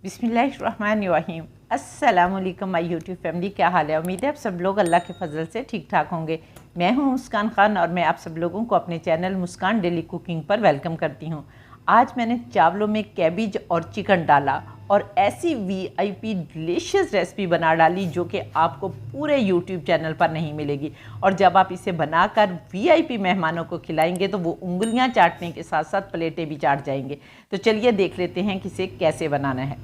बिस्मिल्लाहिर्रहमानिर्रहीम। अस्सलाम वालेकुम माय यूट्यूब फैमिली, क्या हाल है। उम्मीद है आप सब लोग अल्लाह के फजल से ठीक ठाक होंगे। मैं हूं मुस्कान खान और मैं आप सब लोगों को अपने चैनल मुस्कान डेली कुकिंग पर वेलकम करती हूं। आज मैंने चावलों में कैबिज और चिकन डाला और ऐसी वीआईपी डिलीशियस रेसिपी बना डाली जो कि आपको पूरे यूट्यूब चैनल पर नहीं मिलेगी। और जब आप इसे बनाकर वीआईपी मेहमानों को खिलाएंगे तो वो उंगलियां चाटने के साथ साथ प्लेटें भी चाट जाएंगे। तो चलिए देख लेते हैं कि इसे कैसे बनाना है।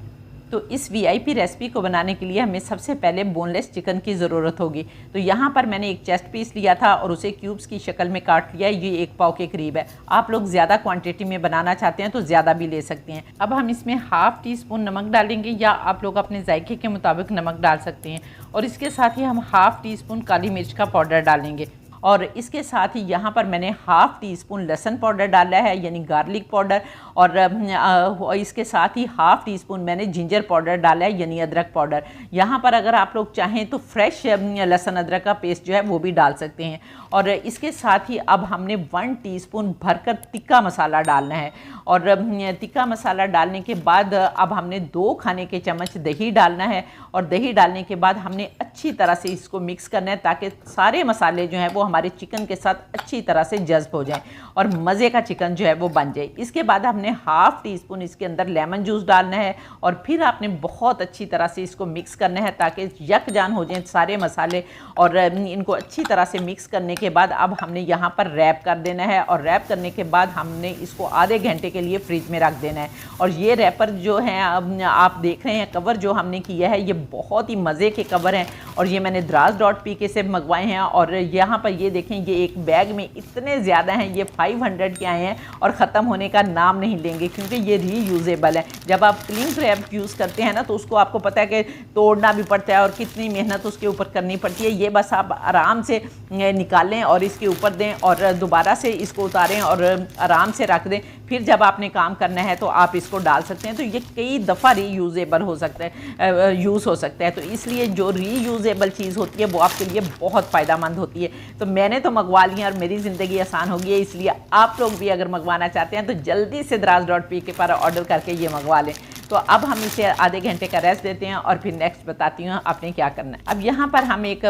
तो इस वीआईपी रेसिपी को बनाने के लिए हमें सबसे पहले बोनलेस चिकन की ज़रूरत होगी। तो यहाँ पर मैंने एक चेस्ट पीस लिया था और उसे क्यूब्स की शक्ल में काट लिया। ये 1 पाव के करीब है। आप लोग ज़्यादा क्वांटिटी में बनाना चाहते हैं तो ज़्यादा भी ले सकते हैं। अब हम इसमें हाफ़ टी स्पून नमक डालेंगे या आप लोग अपने जायके के मुताबिक नमक डाल सकते हैं। और इसके साथ ही हम हाफ़ टी स्पून काली मिर्च का पाउडर डालेंगे। और इसके साथ ही यहाँ पर मैंने हाफ़ टी स्पून लहसुन पाउडर डाला है यानी गार्लिक पाउडर। और इसके साथ ही हाफ़ टी स्पून मैंने जिंजर पाउडर डाला है यानी अदरक पाउडर। यहाँ पर अगर आप लोग चाहें तो फ्रेश लहसुन अदरक का पेस्ट जो है वो भी डाल सकते हैं। और इसके साथ ही अब हमने 1 टीस्पून भरकर तिक्का मसाला डालना है। और तिक्का मसाला डालने के बाद अब हमने 2 खाने के चम्मच दही डालना है। और दही डालने के बाद हमने अच्छी तरह से इसको मिक्स करना है ताकि सारे मसाले जो हैं वो हमारे चिकन के साथ अच्छी तरह से जज्ब हो जाएं और मज़े का चिकन जो है वो बन जाए। इसके बाद हमने हाफ़ टी स्पून इसके अंदर लेमन जूस डालना है और फिर आपने बहुत अच्छी तरह से इसको मिक्स करना है ताकि यकजान हो जाएं सारे मसाले। और इनको अच्छी तरह से मिक्स करने के बाद अब हमने यहाँ पर रैप कर देना है। और रैप करने के बाद हमने इसको आधे घंटे के लिए फ्रिज में रख देना है। और ये रैपर जो है आप देख रहे हैं, कवर जो हमने किया है ये बहुत ही मज़े के कवर हैं। और ये मैंने द्रास.pk से मंगवाए हैं। और यहाँ पर ये देखें, ये एक बैग में इतने ज़्यादा हैं, ये 500 के आए हैं और ख़त्म होने का नाम नहीं लेंगे क्योंकि ये रीयूजेबल है। जब आप क्लिंग रैप यूज़ करते हैं ना तो उसको आपको पता है कि तोड़ना भी पड़ता है और कितनी मेहनत उसके ऊपर करनी पड़ती है। ये बस आप आराम से निकालें और इसके ऊपर दें और दोबारा से इसको उतारें और आराम से रख दें। फिर जब आपने काम करना है तो आप इसको डाल सकते हैं। तो ये कई दफ़ा रीयूजेबल हो सकता है, यूज़ हो सकता है। तो इसलिए जो रीयूजेबल चीज़ होती है वो आपके लिए बहुत फ़ायदेमंद होती है। तो मैंने तो मंगवा लिया और मेरी ज़िंदगी आसान हो गई है। इसलिए आप लोग भी अगर मंगवाना चाहते हैं तो जल्दी से द्रास.pk पर ऑर्डर करके ये मंगवा लें। तो अब हम इसे आधे घंटे का रेस्ट देते हैं और फिर नेक्स्ट बताती हूँ आपने क्या करना है। अब यहाँ पर हम एक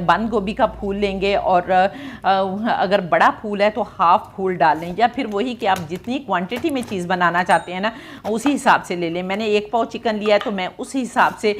बंद गोभी का फूल लेंगे और अगर बड़ा फूल है तो हाफ़ फूल डाल लें या फिर वही कि आप जितनी क्वांटिटी में चीज़ बनाना चाहते हैं ना उसी हिसाब से ले लें। मैंने 1 पाव चिकन लिया है तो मैं उस हिसाब से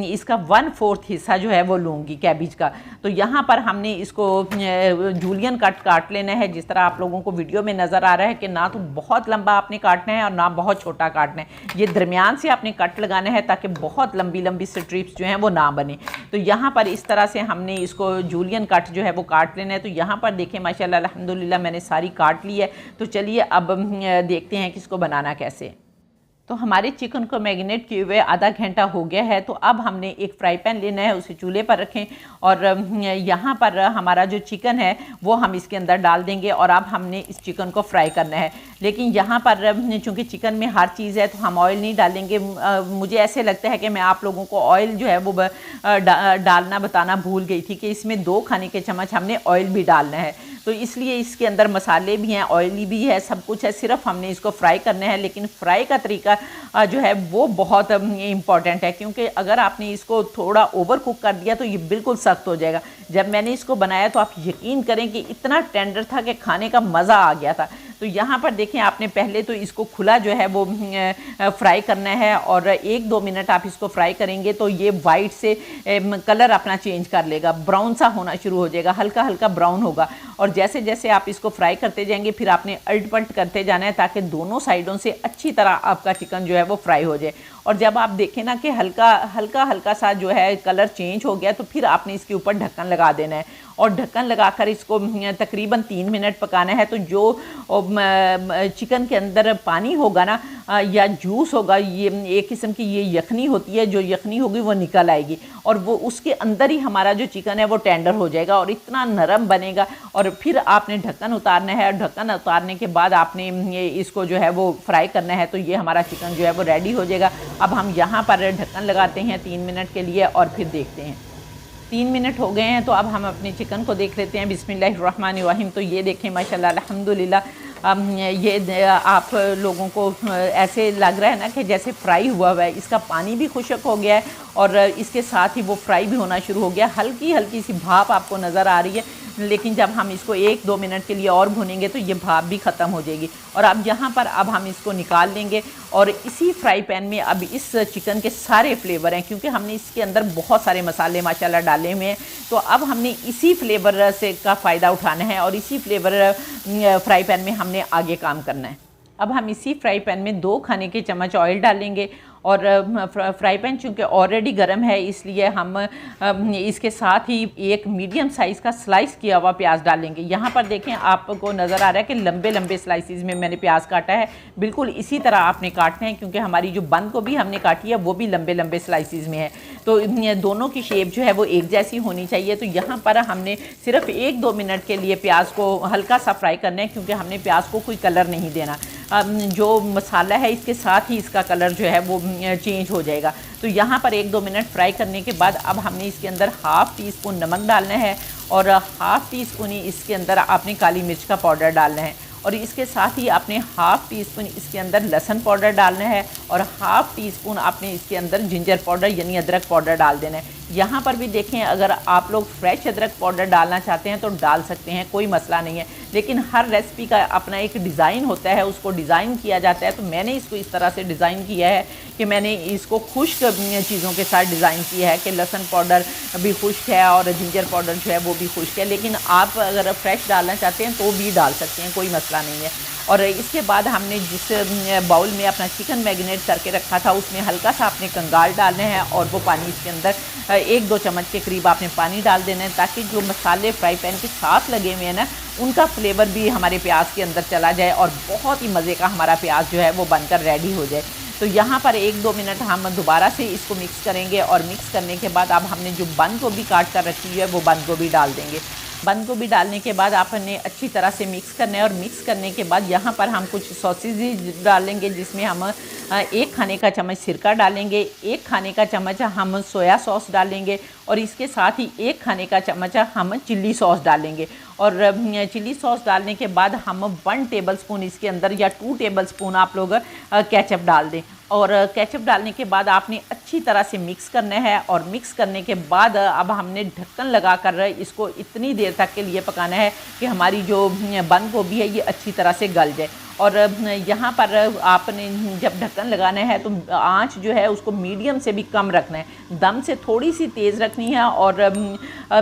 इसका 1/4 हिस्सा जो है वो लूँगी कैबिज का। तो यहाँ पर हमने इसको जूलियन कट काट लेना है जिस तरह आप लोगों को वीडियो में नज़र आ रहा है कि ना तो बहुत लंबा आपने काटना है और ना बहुत छोटा काटना है। ये दरमियान से आपने कट लगाना है ताकि बहुत लंबी लंबी स्ट्रिप्स जो हैं वो ना बने। तो यहाँ पर इस तरह से हमने इसको जूलियन कट जो है वो काट लेना है। तो यहाँ पर देखें माशाल्लाह अल्हम्दुलिल्लाह मैंने सारी काट ली है। तो चलिए अब देखते हैं कि इसको बनाना कैसे। तो हमारे चिकन को मैरिनेट किए हुए आधा घंटा हो गया है। तो अब हमने एक फ्राई पैन लेना है, उसे चूल्हे पर रखें और यहाँ पर हमारा जो चिकन है वो हम इसके अंदर डाल देंगे और अब हमने इस चिकन को फ्राई करना है। लेकिन यहाँ पर चूँकि चिकन में हर चीज़ है तो हम ऑयल नहीं डालेंगे। मुझे ऐसे लगता है कि मैं आप लोगों को ऑयल जो है वो डालना बताना भूल गई थी कि इसमें 2 खाने के चम्मच हमने ऑयल भी डालना है। तो इसलिए इसके अंदर मसाले भी हैं, ऑयली भी है, सब कुछ है, सिर्फ हमने इसको फ्राई करना है। लेकिन फ्राई का तरीका जो है वो बहुत इम्पॉर्टेंट है क्योंकि अगर आपने इसको थोड़ा ओवर कुक कर दिया तो ये बिल्कुल सख्त हो जाएगा। जब मैंने इसको बनाया तो आप यकीन करें कि इतना टेंडर था कि खाने का मज़ा आ गया था। तो यहाँ पर देखें, आपने पहले तो इसको खुला जो है वो फ्राई करना है और 1-2 मिनट आप इसको फ्राई करेंगे तो ये वाइट से कलर अपना चेंज कर लेगा, ब्राउन सा होना शुरू हो जाएगा, हल्का हल्का ब्राउन होगा। और जैसे जैसे आप इसको फ्राई करते जाएंगे फिर आपने अल्ट पल्ट करते जाना है ताकि दोनों साइडों से अच्छी तरह आपका चिकन जो है वो फ्राई हो जाए। और जब आप देखें ना कि हल्का सा जो है कलर चेंज हो गया तो फिर आपने इसके ऊपर ढक्कन लगा देना है और ढक्कन लगाकर इसको तकरीबन 3 मिनट पकाना है। तो जो चिकन के अंदर पानी होगा ना या जूस होगा, ये एक किस्म की ये यखनी होती है, जो यखनी होगी वो निकल आएगी और वो उसके अंदर ही हमारा जो चिकन है वो टेंडर हो जाएगा और इतना नरम बनेगा। और फिर आपने ढक्कन उतारना है और ढक्कन उतारने के बाद आपने इसको जो है वो फ्राई करना है। तो ये हमारा चिकन जो है वो रेडी हो जाएगा। अब हम यहाँ पर ढक्कन लगाते हैं 3 मिनट के लिए और फिर देखते हैं। 3 मिनट हो गए हैं तो अब हम अपने चिकन को देख लेते हैं। बिस्मिल्लाहिर्रहमानिर्रहीम। तो ये देखें माशाल्लाह अल्हम्दुलिल्लाह ये आप लोगों को ऐसे लग रहा है ना कि जैसे फ्राई हुआ हुआ है। इसका पानी भी खुश्क हो गया है और इसके साथ ही वो फ्राई भी होना शुरू हो गया। हल्की हल्की सी भाप आपको नज़र आ रही है, लेकिन जब हम इसको 1-2 मिनट के लिए और भुनेंगे तो ये भाप भी ख़त्म हो जाएगी। और अब यहाँ पर अब हम इसको निकाल लेंगे और इसी फ्राई पैन में अब इस चिकन के सारे फ्लेवर हैं, क्योंकि हमने इसके अंदर बहुत सारे मसाले माशाल्लाह डाले हुए हैं, तो अब हमने इसी फ्लेवर से का फ़ायदा उठाना है और इसी फ्लेवर फ्राई पैन में हमने आगे काम करना है। अब हम इसी फ्राई पैन में 2 खाने के चम्मच ऑयल डालेंगे और फ्राई पैन चूँकि ऑलरेडी गर्म है, इसलिए हम इसके साथ ही एक मीडियम साइज़ का स्लाइस किया हुआ प्याज डालेंगे। यहाँ पर देखें, आपको नज़र आ रहा है कि लंबे लंबे स्लाइसिस में मैंने प्याज काटा है। बिल्कुल इसी तरह आपने काटने हैं, क्योंकि हमारी जो बंद गोभी हमने काटी है वो भी लंबे लंबे स्लाइसिस में है, तो दोनों की शेप जो है वो एक जैसी होनी चाहिए। तो यहाँ पर हमने सिर्फ 1-2 मिनट के लिए प्याज को हल्का सा फ्राई करना है, क्योंकि हमने प्याज को कोई कलर नहीं देना। जो मसाला है इसके साथ ही इसका कलर जो है वो चेंज हो जाएगा। तो यहाँ पर 1-2 मिनट फ्राई करने के बाद अब हमने इसके अंदर हाफ़ टी स्पून नमक डालना है और हाफ़ टी स्पून ही इसके अंदर आपने काली मिर्च का पाउडर डालना है और इसके साथ ही आपने हाफ़ टी स्पून इसके अंदर लहसुन पाउडर डालना है और हाफ़ टी स्पून आपने इसके अंदर जिंजर पाउडर यानी अदरक पाउडर डाल देना है। यहाँ पर भी देखें, अगर आप लोग फ्रेश अदरक पाउडर डालना चाहते हैं तो डाल सकते हैं, कोई मसला नहीं है, लेकिन हर रेसिपी का अपना एक डिज़ाइन होता है, उसको डिज़ाइन किया जाता है। तो मैंने इसको इस तरह से डिज़ाइन किया है कि मैंने इसको खुश्क चीज़ों के साथ डिज़ाइन किया है कि लहसुन पाउडर भी खुश्क है और जिंजर पाउडर जो है वो भी खुश्क है, लेकिन आप अगर फ्रेश डालना चाहते हैं तो भी डाल सकते हैं, कोई मसला नहीं है। और इसके बाद हमने जिस बाउल में अपना चिकन मैरिनेट करके रखा था उसमें हल्का सा आपने कंगाल डालना है और वो पानी इसके अंदर 1-2 चम्मच के करीब आपने पानी डाल देना है, ताकि जो मसाले फ्राई पैन के साथ लगे हुए हैं ना उनका फ्लेवर भी हमारे प्याज के अंदर चला जाए और बहुत ही मज़े का हमारा प्याज जो है वो बनकर रेडी हो जाए। तो यहाँ पर 1-2 मिनट हम दोबारा से इसको मिक्स करेंगे और मिक्स करने के बाद अब हमने जो बंद गोभी काट कर रखी है वो बंद गोभी डाल देंगे। बंद गोभी डालने के बाद आपने अच्छी तरह से मिक्स करना है और मिक्स करने के बाद यहाँ पर हम कुछ सॉसेज डालेंगे, जिसमें हम 1 खाने का चम्मच सिरका डालेंगे, 1 खाने का चम्मच हम सोया सॉस डालेंगे और इसके साथ ही 1 खाने का चम्मच हम चिल्ली सॉस डालेंगे। और चिल्ली सॉस डालने के बाद हम 1 टेबलस्पून इसके अंदर या 2 टेबलस्पून आप लोग केचप डाल दें और केचप डालने के बाद आपने अच्छी तरह से मिक्स करना है और मिक्स करने के बाद अब हमने ढक्कन लगा कर इसको इतनी देर तक के लिए पकाना है कि हमारी जो बंद गोभी है ये अच्छी तरह से गल जाए। और यहाँ पर आपने जब ढक्कन लगाना है तो आंच जो है उसको मीडियम से भी कम रखना है, दम से थोड़ी सी तेज़ रखनी है और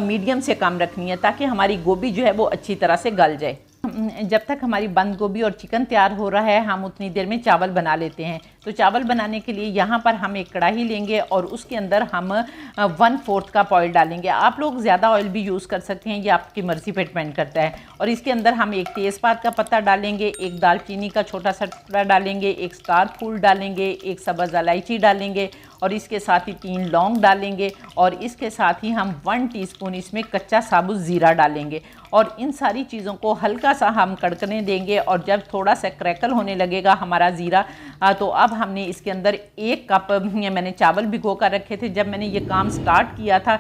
मीडियम से कम रखनी है, ताकि हमारी गोभी जो है वो अच्छी तरह से गल जाए। जब तक हमारी बंद गोभी और चिकन तैयार हो रहा है हम उतनी देर में चावल बना लेते हैं। तो चावल बनाने के लिए यहाँ पर हम एक कढ़ाई लेंगे और उसके अंदर हम 1/4 कप ऑयल डालेंगे। आप लोग ज़्यादा ऑयल भी यूज़ कर सकते हैं, ये आपकी मर्ज़ी पे डिपेंड करता है। और इसके अंदर हम 1 तेज़पात का पत्ता डालेंगे, 1 दालचीनी का छोटा सा टुकड़ा डालेंगे, 1 स्टार फूल डालेंगे, 1 सब्ज़ इलायची डालेंगे और इसके साथ ही 3 लौंग डालेंगे और इसके साथ ही हम 1 टीस्पून इसमें कच्चा साबुत ज़ीरा डालेंगे और इन सारी चीज़ों को हल्का सा हम कड़कने देंगे। और जब थोड़ा सा क्रैकल होने लगेगा हमारा ज़ीरा, तो अब हमने इसके अंदर 1 कप मैंने चावल भिगो कर रखे थे। जब मैंने ये काम स्टार्ट किया था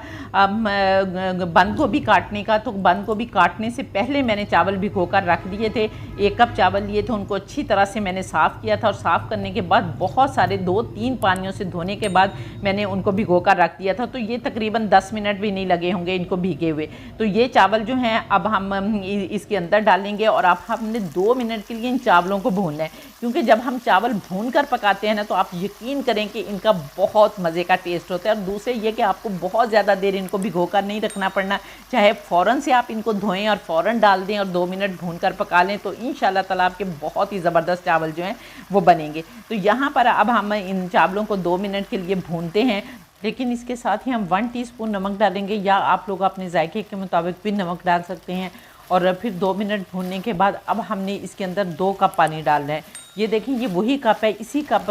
बंद गोभी काटने का, तो बंद गोभी काटने से पहले मैंने चावल भिगो कर रख दिए थे। 1 कप चावल लिए थे, उनको अच्छी तरह से मैंने साफ़ किया था और साफ़ करने के बाद बहुत सारे 2-3 पानियों से धोने के बाद मैंने उनको भिगो कर रख दिया था। तो ये तकरीबन 10 मिनट भी नहीं लगे होंगे इनको भीगे हुए। तो ये चावल जो हैं अब हम इसके अंदर डालेंगे और अब हमने 2 मिनट के लिए इन चावलों को भूनना है, क्योंकि जब हम चावल भून कर पकाते हैं ना तो आप यकीन करें कि इनका बहुत मज़े का टेस्ट होता है। और दूसरे ये कि आपको बहुत ज़्यादा देर इनको भिगो कर नहीं रखना पड़ना, चाहे फ़ौरन से आप इनको धोएं और फ़ौरन डाल दें और 2 मिनट भून कर पका लें, तो इंशाल्लाह ताला आपके बहुत ही ज़बरदस्त चावल जो हैं वो बनेंगे। तो यहाँ पर अब हम इन चावलों को 2 मिनट के लिए भूनते हैं, लेकिन इसके साथ ही हम 1 टीस्पून नमक डालेंगे, या आप लोग अपने जायके के मुताबिक भी नमक डाल सकते हैं। और फिर 2 मिनट भूनने के बाद अब हमने इसके अंदर 2 कप पानी डालना है। ये देखें, ये वही कप है, इसी कप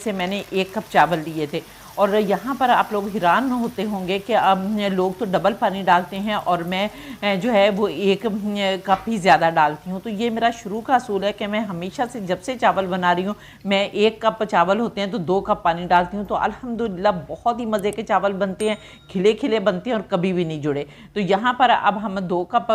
से मैंने 1 कप चावल लिए थे और यहाँ पर आप लोग हैरान होते होंगे कि लोग तो डबल पानी डालते हैं और मैं जो है वो 1 कप ही ज़्यादा डालती हूँ। तो ये मेरा शुरू का असूल है कि मैं हमेशा से जब से चावल बना रही हूँ, मैं 1 कप चावल होते हैं तो 2 कप पानी डालती हूँ। तो अल्हम्दुलिल्लाह बहुत ही मज़े के चावल बनते हैं, खिले खिले बनते हैं और कभी भी नहीं जुड़े। तो यहाँ पर अब हम 2 कप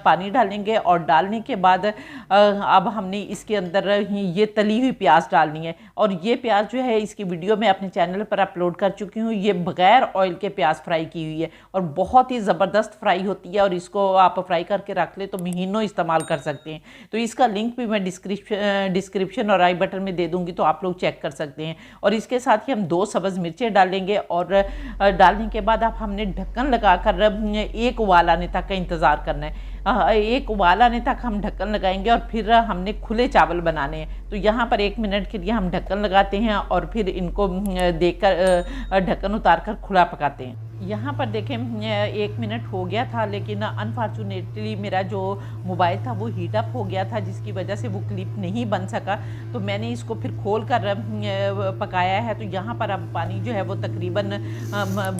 पानी डालेंगे और डालने के बाद अब हमने इसके अंदर ये तली हुई प्याज डालनी है। और ये प्याज जो है इसकी वीडियो मैं अपने चैनल पर अपलोड कर चुकी हूँ। ये बग़ैर ऑयल के प्याज फ्राई की हुई है और बहुत ही ज़बरदस्त फ्राई होती है और इसको आप फ्राई करके रख ले तो महीनों इस्तेमाल कर सकते हैं। तो इसका लिंक भी मैं डिस्क्रिप्शन और आई बटन में दे दूँगी, तो आप लोग चेक कर सकते हैं। और इसके साथ ही हम 2 सब्ज़ मिर्चें डालेंगे और डालने के बाद अब हमने ढक्कन लगाकर 1 उबाल आने तक का इंतज़ार करना है। 1 उबाल आने तक हम ढक्कन लगाएंगे और फिर हमने खुले चावल बनाने हैं। तो यहाँ पर 1 मिनट के लिए हम ढक्कन लगाते हैं और फिर इनको देखकर ढक्कन उतार कर खुला पकाते हैं। यहाँ पर देखें 1 मिनट हो गया था, लेकिन अनफॉर्चुनेटली मेरा जो मोबाइल था वो हीट अप हो गया था, जिसकी वजह से वो क्लिप नहीं बन सका। तो मैंने इसको फिर खोल कर पकाया है। तो यहाँ पर अब पानी जो है वो तकरीबन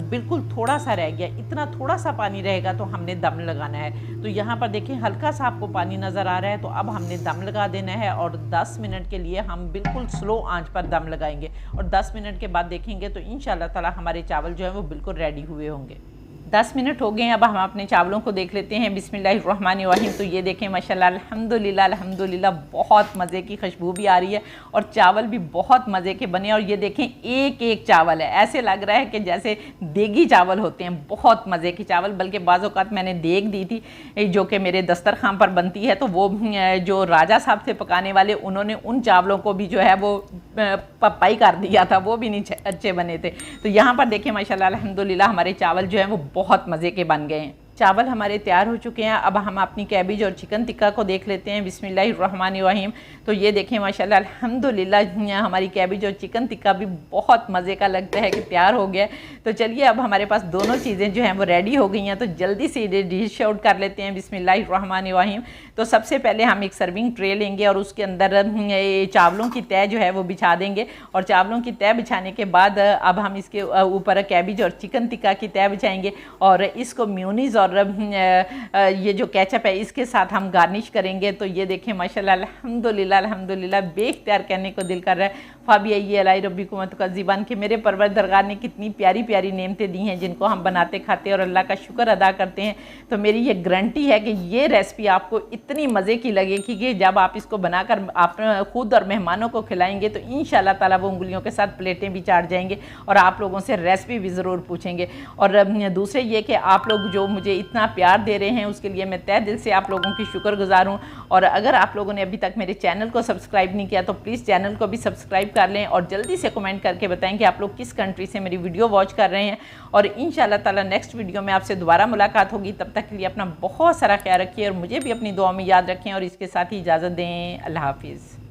बिल्कुल थोड़ा सा रह गया। इतना थोड़ा सा पानी रहेगा तो हमने दम लगाना है। तो यहाँ पर देखें हल्का सा आपको पानी नज़र आ रहा है। तो अब हमने दम लगा देना है और 10 मिनट के लिए हम बिल्कुल स्लो आंच पर दम लगाएंगे और 10 मिनट के बाद देखेंगे तो इंशाल्लाह ताला हमारे चावल जो है वो बिल्कुल रेडी हुए होंगे। 10 मिनट हो गए हैं। अब हम अपने चावलों को देख लेते हैं। बिस्मिल्लाहिर्रहमानिर्रहीम। तो ये देखें माशाल्लाह अल्हम्दुलिल्लाह अल्हम्दुलिल्लाह बहुत मज़े की खुशबू भी आ रही है और चावल भी बहुत मज़े के बने। और ये देखें एक एक चावल है, ऐसे लग रहा है कि जैसे देगी चावल होते हैं, बहुत मज़े के चावल। बल्कि बाज़ औक़ात मैंने देग दी थी जो कि मेरे दस्तरखान पर बनती है, तो वो जो राजा साहब थे पकाने वाले, उन्होंने उन चावलों को भी जो है वो पपाई कर दिया था, वो भी नहीं अच्छे बने थे। तो यहाँ पर देखें माशाल्लाह अल्हम्दुलिल्लाह हमारे चावल जो हैं वो बहुत मज़े के बन गए हैं। चावल हमारे तैयार हो चुके हैं। अब हम अपनी कैबेज और चिकन टिक्का को देख लेते हैं। बिस्मिल्लाहिर्रहमानिर्रहीम। तो ये देखें माशाल्लाह अल्हम्दुलिल्लाह हमारी कैबेज और चिकन टिक्का भी बहुत मज़े का लगता है कि तैयार हो गया। तो चलिए अब हमारे पास दोनों चीज़ें जो हैं वो रेडी हो गई हैं, तो जल्दी से डिश आउट कर लेते हैं। बिस्मिल्लाहिर्रहमानिर्रहीम। तो सबसे पहले हम एक सर्विंग ट्रे लेंगे और उसके अंदर चावलों की तय जो है वो बिछा देंगे। और चावलों की तय बिछाने के बाद अब हम इसके ऊपर कैबेज और चिकन टिक्का की तय बिछाएंगे और इसको म्योनीज़ और ये जो केचप है इसके साथ हम गार्निश करेंगे। तो ये देखें माशाल्लाह अल्हम्दुलिल्लाह अल्हम्दुलिल्लाह बेख्तियार कहने को दिल कर रहा है फ़ाबिय्यी अलाई रब्बिकुम तुकज़्ज़िबान के मेरे परवरदिगार ने कितनी प्यारी प्यारी नेमतें दी हैं जिनको हम बनाते खाते और अल्लाह का शुक्र अदा करते हैं। तो मेरी ये गारंटी है कि ये रेसिपी आपको इतनी मज़े की लगेगी कि जब आप इसको बनाकर आप खुद और मेहमानों को खिलाएंगे तो इंशाल्लाह ताला वो उंगलियों के साथ प्लेटें भी चाट जाएंगे और आप लोगों से रेसिपी भी ज़रूर पूछेंगे। और दूसरे ये कि आप लोग जो मुझे इतना प्यार दे रहे हैं उसके लिए मैं तहे दिल से आप लोगों की शुक्रगुजार हूँ। और अगर आप लोगों ने अभी तक मेरे चैनल को सब्सक्राइब नहीं किया तो प्लीज़ चैनल को भी सब्सक्राइब कर लें और जल्दी से कमेंट करके बताएं कि आप लोग किस कंट्री से मेरी वीडियो वॉच कर रहे हैं। और इंशाल्लाह ताला नेक्स्ट वीडियो में आपसे दोबारा मुलाकात होगी। तब तक के लिए अपना बहुत सारा ख्याल रखिए और मुझे भी अपनी दुआ में याद रखें और इसके साथ ही इजाज़त दें। अल्लाह हाफिज़।